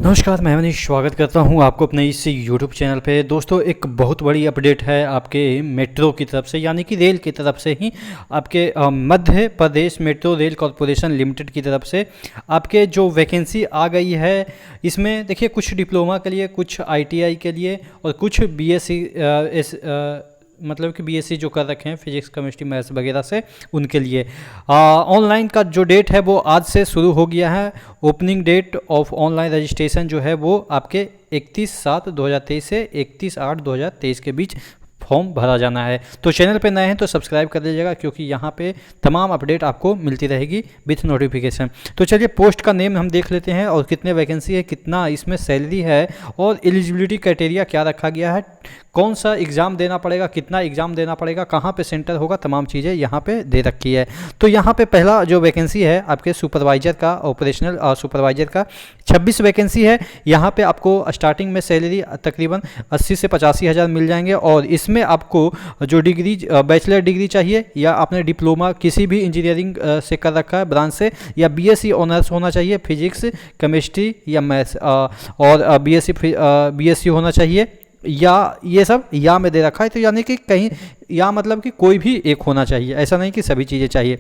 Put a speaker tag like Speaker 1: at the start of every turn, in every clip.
Speaker 1: नमस्कार, मैं मनीष स्वागत करता हूं आपको अपने इस YouTube चैनल पे। दोस्तों, एक बहुत बड़ी अपडेट है आपके मेट्रो की तरफ से, यानी कि रेल की तरफ से ही। आपके Madhya Pradesh metro rail corporation limited की तरफ से आपके जो वैकेंसी आ गई है, इसमें देखिए कुछ डिप्लोमा के लिए, कुछ ITI के लिए और कुछ BSc मतलब कि BSc जो कर रखे हैं फिजिक्स केमिस्ट्री मैथ्स वगैरह से, उनके लिए ऑनलाइन का जो डेट है वो आज से शुरू हो गया है। Opening date of online registration जो है वो आपके 31/7/2023 से 31/8/2023 के बीच फॉर्म भरा जाना है। तो चैनल पे नए हैं तो सब्सक्राइब कर लीजिएगा, क्योंकि यहाँ पे तमाम अपडेट आपको मिलती रहेगी विथ नोटिफिकेशन। तो चलिए, पोस्ट का नेम हम देख लेते हैं और कितने वैकेंसी है, कितना इसमें सैलरी है और एलिजिबिलिटी क्राइटेरिया क्या रखा गया है, कौन सा एग्ज़ाम देना पड़ेगा, कितना एग्ज़ाम देना पड़ेगा, कहाँ पे सेंटर होगा, तमाम चीज़ें यहाँ पे दे रखी है। तो यहाँ पे पहला जो वैकेंसी है आपके सुपरवाइजर का, ऑपरेशनल सुपरवाइजर का 26 वैकेंसी है। यहाँ पे आपको स्टार्टिंग में सैलरी तकरीबन 80 से 85 हज़ार मिल जाएंगे। और इसमें आपको जो डिग्री, बैचलर डिग्री चाहिए या आपने डिप्लोमा किसी भी इंजीनियरिंग से कर रखा है ब्रांच से, या BSc ऑनर्स होना चाहिए फिजिक्स केमिस्ट्री या मैथ्स, और BSc होना चाहिए, या ये सब या में दे रखा है। तो यानी कि कहीं या मतलब कि कोई भी एक होना चाहिए, ऐसा नहीं कि सभी चीज़ें चाहिए।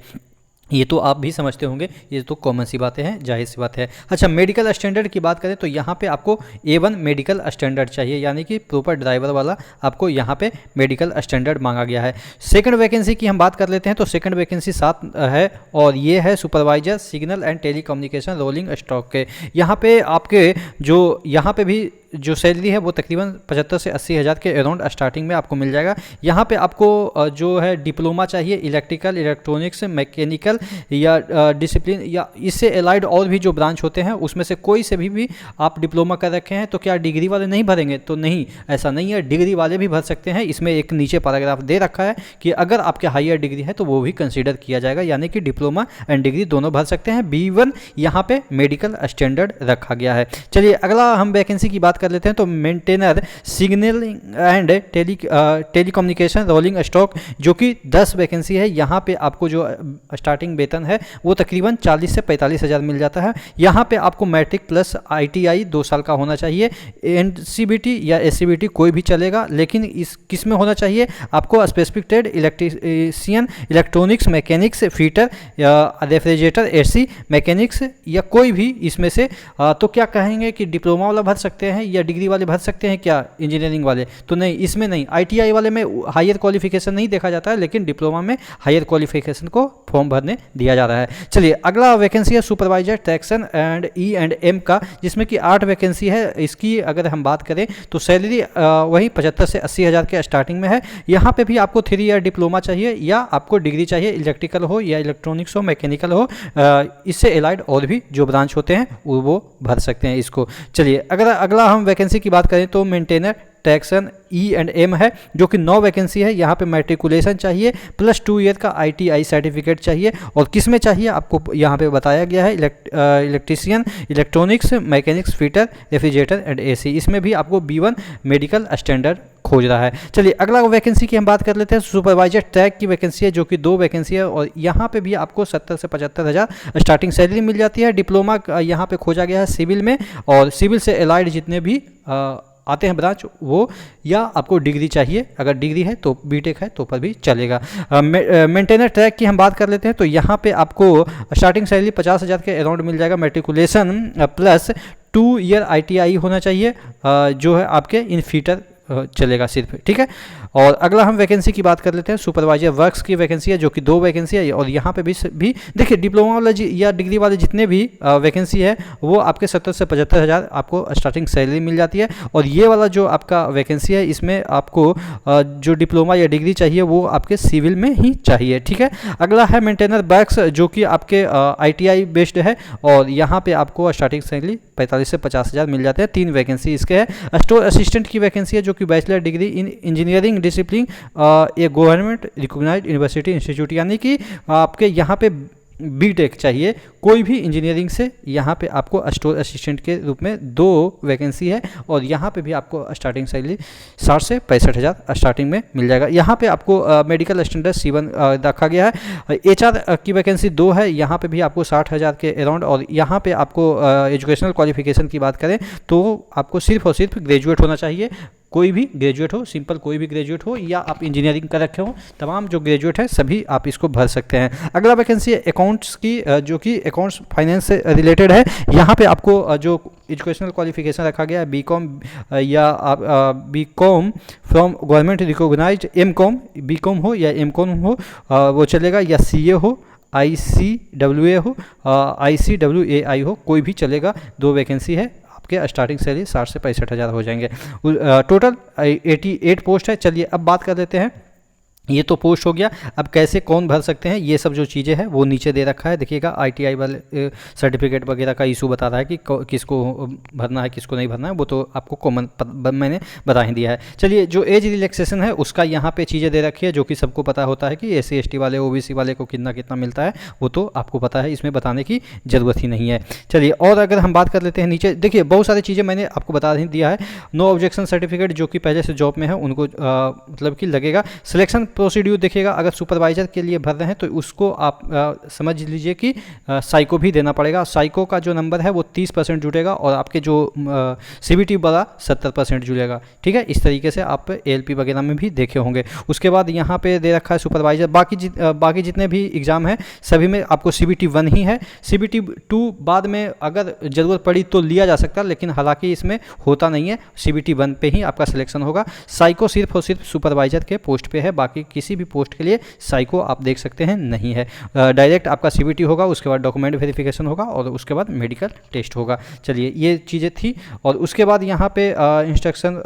Speaker 1: ये तो आप भी समझते होंगे, ये तो कॉमन सी बातें हैं, जाहिर सी बात है। अच्छा, मेडिकल स्टैंडर्ड की बात करें तो यहाँ पे आपको A1 मेडिकल स्टैंडर्ड चाहिए, यानी कि प्रॉपर ड्राइवर वाला आपको यहाँ पे मेडिकल स्टैंडर्ड मांगा गया है। सेकंड वैकेंसी की हम बात कर लेते हैं तो सेकंड वैकेंसी 7 है और ये है supervisor signal and telecommunication rolling stock के। यहाँ पे आपके जो यहाँ पे भी जो सैलरी है वो तकरीबन 75 से 80 हज़ार के अराउंड स्टार्टिंग में आपको मिल जाएगा। यहाँ पे आपको जो है डिप्लोमा चाहिए इलेक्ट्रिकल, इलेक्ट्रॉनिक्स, मैकेनिकल या डिसिप्लिन या इससे एलाइड और भी जो ब्रांच होते हैं उसमें से कोई से भी आप डिप्लोमा कर रखे हैं। तो क्या डिग्री वाले नहीं भरेंगे? तो नहीं, ऐसा नहीं है, डिग्री वाले भी भर सकते हैं। इसमें एक नीचे पैराग्राफ दे रखा है कि अगर आपके हायर डिग्री है तो वो भी कंसिडर किया जाएगा, यानी कि डिप्लोमा एंड डिग्री दोनों भर सकते हैं। B1 यहाँ पे मेडिकल स्टैंडर्ड रखा गया है। चलिए, अगला हम वैकेंसी की बात कर लेते हैं तो maintainer signal and telecommunication rolling stock, जो कि 10 वैकेंसी है। यहाँ पे आपको जो स्टार्टिंग वेतन है वो तकरीबन 40 से 45 हज़ार मिल जाता है। यहाँ पे आपको मैट्रिक प्लस ITI 2 साल का होना चाहिए। NCBT या SCBT कोई भी चलेगा, लेकिन इस किस में होना चाहिए आपको? Specific trade, electrician, electronics, mechanics, fitter या रेफ्रिजरेटर, AC मैकेनिक्स या कोई भी इसमें से। तो क्या कहेंगे कि डिप्लोमा वाला भर सकते हैं या डिग्री वाले भर सकते हैं क्या इंजीनियरिंग वाले? तो नहीं, इसमें नहीं। ITI वाले में हायर क्वालिफिकेशन नहीं देखा जाता है, लेकिन डिप्लोमा में हायर क्वालिफिकेशन को फॉर्म भरने दिया जा रहा है। चलिए, अगला वैकेंसी है सुपरवाइजर ट्रैक्शन एंड E&M का, जिसमें कि 8 वैकेंसी है। इसकी अगर हम बात करें तो सैलरी वही 75 से 80 हज़ार के स्टार्टिंग में है। यहाँ पे भी आपको 3 ईयर डिप्लोमा चाहिए या आपको डिग्री चाहिए, इलेक्ट्रिकल हो या इलेक्ट्रॉनिक्स हो, मैकेनिकल हो, इससे एलाइड और भी जो ब्रांच होते हैं वो भर सकते हैं इसको। चलिए, अगर अगला हम वैकेंसी की बात करें तो मेंटेनर ट्रैक्शन E&M है, जो कि 9 वैकेंसी है। यहाँ पे मैट्रिकुलेशन चाहिए प्लस 2 ईयर का ITI सर्टिफिकेट चाहिए। और किस में चाहिए आपको यहाँ पे बताया गया है? Electrician, electronics, mechanics, fitter, refrigerator and AC। इसमें भी आपको B1 मेडिकल स्टैंडर्ड खोज रहा है। चलिए, अगला वैकेंसी की हम बात कर लेते हैं। सुपरवाइजर ट्रैक की वैकेंसी है, जो कि 2 वैकेंसी है और यहाँ पे भी आपको 70 से 75 हज़ार स्टार्टिंग सैलरी मिल जाती है। डिप्लोमा यहाँ पे खोजा गया है सिविल में, और सिविल से एलाइड जितने भी आते हैं ब्रांच वो, या आपको डिग्री चाहिए, अगर डिग्री है तो B.Tech है तो पर भी चलेगा। मेंटेनर ट्रैक की हम बात कर लेते हैं तो यहाँ पे आपको स्टार्टिंग सैलरी 50 हज़ार के अराउंड मिल जाएगा। मैट्रिकुलेशन प्लस 2 ईयर ITI होना चाहिए, जो है आपके इन फीटर चलेगा सिर्फ, ठीक है। और अगला हम वैकेंसी की बात कर लेते हैं। सुपरवाइजर वर्क्स की वैकेंसी है, जो कि 2 वैकेंसी है। और यहाँ पे भी देखिए, डिप्लोमा वाला या डिग्री वाले जितने भी वैकेंसी है वो आपके 70 से 75 हज़ार आपको स्टार्टिंग सैलरी मिल जाती है। और ये वाला जो आपका वैकेंसी है इसमें आपको जो डिप्लोमा या डिग्री चाहिए वो आपके सिविल में ही चाहिए, ठीक है। अगला है मेंटेनर वर्क्स, जो कि आपके ITI बेस्ड है और यहाँ पे आपको स्टार्टिंग सैलरी 45 से 50 हज़ार मिल जाते हैं। 3 वैकेंसी इसके है। स्टोर असिस्टेंट की वैकेंसी है, जो कि bachelor degree in engineering discipline a government recognised university institute, यानी कि आपके यहाँ पे B.Tech चाहिए, कोई भी इंजीनियरिंग से यहाँ पे आपको स्टोर असिस्टेंट के रूप में 2 वैकेंसी है और यहाँ पे भी आपको स्टार्टिंग सैलरी 60 से 65,000 स्टार्टिंग में मिल जाएगा। यहाँ पे आपको मेडिकल स्टैंडर्ड C1 रखा गया है। HR की वैकेंसी 2 है, यहाँ पे भी आपको 60,000 के अराउंड, और यहाँ पे आपको एजुकेशनल क्वालिफिकेशन की बात करें तो आपको सिर्फ और सिर्फ ग्रेजुएट होना चाहिए। कोई भी ग्रेजुएट हो, सिंपल कोई भी ग्रेजुएट हो, या आप इंजीनियरिंग कर रखे हो, तमाम जो ग्रेजुएट है सभी आप इसको भर सकते हैं। अगला वैकेंसी है अकाउंट्स की, जो कि अकाउंट्स फाइनेंस से रिलेटेड है। यहाँ पे आपको जो एजुकेशनल क्वालिफिकेशन रखा गया है BCom या BCom from government recognised, MCom BCom हो या MCom हो वो चलेगा, या CA हो, ICWA हो, ICWAI हो, कोई भी चलेगा। 2 वैकेंसी है, आपके स्टार्टिंग सैलरी 60 से 65,000 हो जाएंगे। टोटल 88 पोस्ट है। चलिए अब बात कर लेते हैं, ये तो पोस्ट हो गया। अब कैसे कौन भर सकते हैं, ये सब जो चीज़ें हैं वो नीचे दे रखा है, देखिएगा। ITI वाले सर्टिफिकेट वगैरह का इशू बता रहा है कि किसको भरना है किसको नहीं भरना है, वो तो आपको कॉमन मैंने बता ही दिया है। चलिए, जो एज रिलैक्सेशन है उसका यहाँ पे चीज़ें दे रखी है, जो कि सबको पता होता है कि SC ST वाले OBC वाले को कितना कितना मिलता है, वो तो आपको पता है, इसमें बताने की ज़रूरत ही नहीं है। चलिए, और अगर हम बात कर लेते हैं नीचे, देखिए बहुत सारी चीज़ें मैंने आपको बता ही दिया है। नो ऑब्जेक्शन सर्टिफिकेट, जो कि पहले से जॉब में है उनको मतलब कि लगेगा। सिलेक्शन प्रोसीड्यूर देखिएगा, अगर सुपरवाइजर के लिए भर रहे हैं तो उसको आप समझ लीजिए कि साइको भी देना पड़ेगा। साइको का जो नंबर है वो 30% जुड़ेगा और आपके जो CBT वाला 70% जुड़ेगा, ठीक है। इस तरीके से आप ALP वगैरह में भी देखे होंगे। उसके बाद यहाँ पे दे रखा है सुपरवाइजर। बाकी जितने भी एग्ज़ाम हैं सभी में आपको CBT 1 ही है। CBT 2 बाद में अगर ज़रूरत पड़ी तो लिया जा सकता है, लेकिन हालांकि इसमें होता नहीं है। CBT 1 पे ही आपका सिलेक्शन होगा। साइको सिर्फ और सिर्फ सुपरवाइजर के पोस्ट पे है, बाकी किसी भी पोस्ट के लिए साइको आप देख सकते हैं नहीं है। डायरेक्ट आपका CBT होगा, उसके बाद डॉक्यूमेंट वेरिफिकेशन होगा और उसके बाद मेडिकल टेस्ट होगा। चलिए, ये चीज़ें थी। और उसके बाद यहाँ पे इंस्ट्रक्शन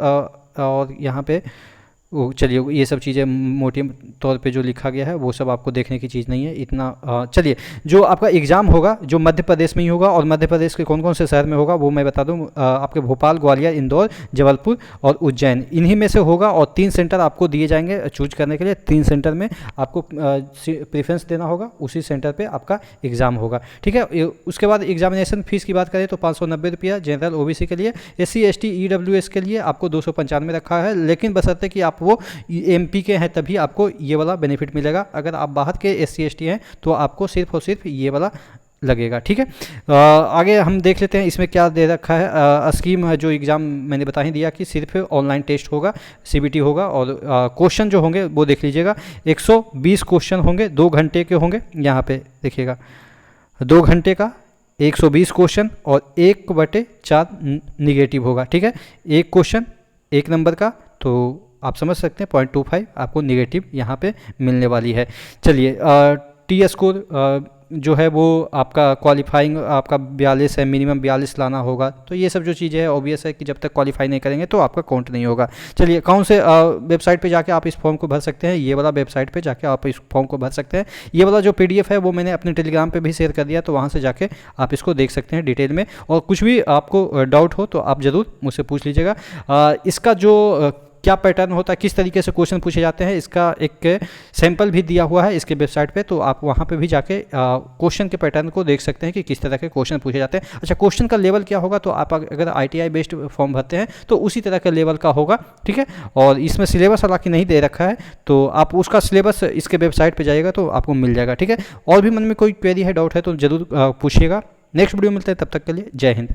Speaker 1: और यहाँ पे चलिए, ये सब चीज़ें मोटे तौर पे जो लिखा गया है वो सब आपको देखने की चीज़ नहीं है इतना। चलिए, जो आपका एग्ज़ाम होगा जो मध्य प्रदेश में ही होगा, और मध्य प्रदेश के कौन कौन से शहर में होगा वो मैं बता दूं। आपके भोपाल, ग्वालियर, इंदौर, जबलपुर और उज्जैन, इन्हीं में से होगा। और 3 सेंटर आपको दिए जाएंगे चूज करने के लिए। 3 सेंटर में आपको प्रेफरेंस देना होगा, उसी सेंटर पर आपका एग्ज़ाम होगा, ठीक है। उसके बाद एग्जामिनेशन फीस की बात करें तो 590 रुपया जनरल OBC के लिए। SC ST EWS के लिए आपको 295 रखा है, लेकिन बशर्ते कि आप वो MP के हैं तभी आपको ये वाला बेनिफिट मिलेगा। अगर आप बाहर के SC ST हैं तो आपको सिर्फ और सिर्फ ये वाला लगेगा, ठीक है। आगे हम देख लेते हैं इसमें क्या दे रखा है। स्कीम जो एग्ज़ाम मैंने बता ही दिया कि सिर्फ ऑनलाइन टेस्ट होगा, CBT होगा। और क्वेश्चन जो होंगे वो देख लीजिएगा, 120 क्वेश्चन होंगे, 2 घंटे के होंगे। यहाँ पे देखिएगा 2 घंटे का 120 क्वेश्चन और 1/4 निगेटिव होगा, ठीक है। एक क्वेश्चन 1 नंबर का, तो आप समझ सकते हैं 0.25 आपको नेगेटिव यहाँ पे मिलने वाली है। चलिए, T स्कोर जो है वो आपका क्वालिफाइंग आपका 42 है, मिनिमम 42 लाना होगा। तो ये सब जो चीज़ें हैं ऑब्वियस है कि जब तक क्वालिफाई नहीं करेंगे तो आपका काउंट नहीं होगा। चलिए, कौन से वेबसाइट पे जाके आप इस फॉर्म को भर सकते हैं, ये वाला वेबसाइट पे जाके आप इस फॉर्म को भर सकते हैं। ये वाला जो PDF है वो मैंने अपने टेलीग्राम पे भी शेयर कर दिया, तो वहाँ से जाके आप इसको देख सकते हैं डिटेल में। और कुछ भी आपको डाउट हो तो आप ज़रूर मुझसे पूछ लीजिएगा। इसका जो क्या पैटर्न होता है, किस तरीके से क्वेश्चन पूछे जाते हैं, इसका एक सैंपल भी दिया हुआ है इसके वेबसाइट पे, तो आप वहाँ पे भी जाके क्वेश्चन के पैटर्न को देख सकते हैं कि किस तरह के क्वेश्चन पूछे जाते हैं। अच्छा, क्वेश्चन का लेवल क्या होगा, तो आप अगर ITI बेस्ड फॉर्म भरते हैं तो उसी तरह के लेवल का होगा, ठीक है। और इसमें सिलेबस हालांकि नहीं दे रखा है, तो आप उसका सिलेबस इसके वेबसाइट पर जाइएगा तो आपको मिल जाएगा, ठीक है। और भी मन में कोई क्वेरी है, डाउट है तो ज़रूर पूछिएगा। नेक्स्ट वीडियो मिलते हैं, तब तक के लिए जय हिंद।